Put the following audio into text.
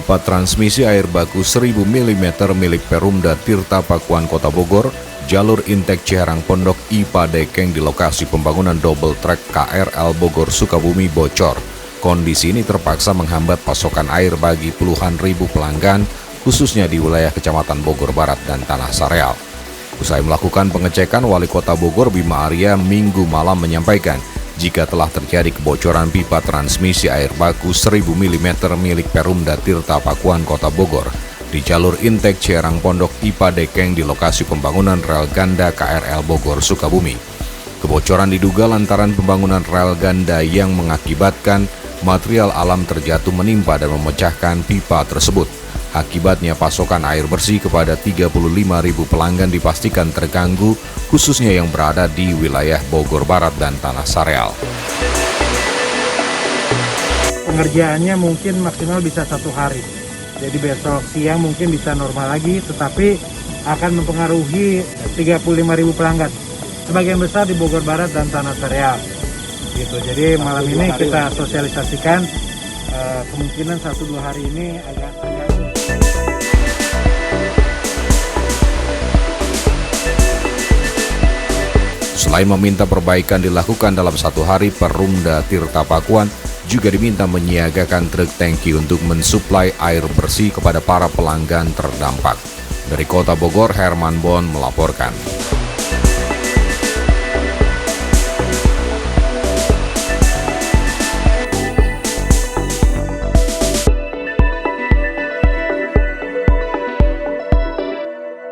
Pipa transmisi air baku 1000 mm milik Perumda Tirta Pakuan Kota Bogor, jalur intek Ciherang Pondok IPA Dekeng di lokasi pembangunan double track KRL Bogor Sukabumi bocor. Kondisi ini terpaksa menghambat pasokan air bagi puluhan ribu pelanggan, khususnya di wilayah Kecamatan Bogor Barat dan Tanah Sareal. Usai melakukan pengecekan, Wali Kota Bogor Bima Arya Minggu malam menyampaikan jika telah terjadi kebocoran pipa transmisi air baku 1000 mm milik Perumda Tirta Pakuan Kota Bogor di jalur intek Ciherang Pondok IPA Dekeng di lokasi pembangunan rel ganda KRL Bogor Sukabumi. Kebocoran diduga lantaran pembangunan rel ganda yang mengakibatkan material alam terjatuh menimpa dan memecahkan pipa tersebut. Akibatnya pasokan air bersih kepada 35.000 pelanggan dipastikan terganggu, khususnya yang berada di wilayah Bogor Barat dan Tanah Sareal. Pengerjaannya mungkin maksimal bisa 1 hari. Jadi besok siang mungkin bisa normal lagi, tetapi akan mempengaruhi 35.000 pelanggan. Sebagian besar di Bogor Barat dan Tanah Sareal. Gitu. Jadi malam ini kita sosialisasikan kemungkinan 1-2 hari ini agak Selain meminta perbaikan dilakukan dalam 1 hari, Perumda Tirta Pakuan juga diminta menyiagakan truk tangki untuk mensuplai air bersih kepada para pelanggan terdampak. Dari Kota Bogor, Herman Bon melaporkan.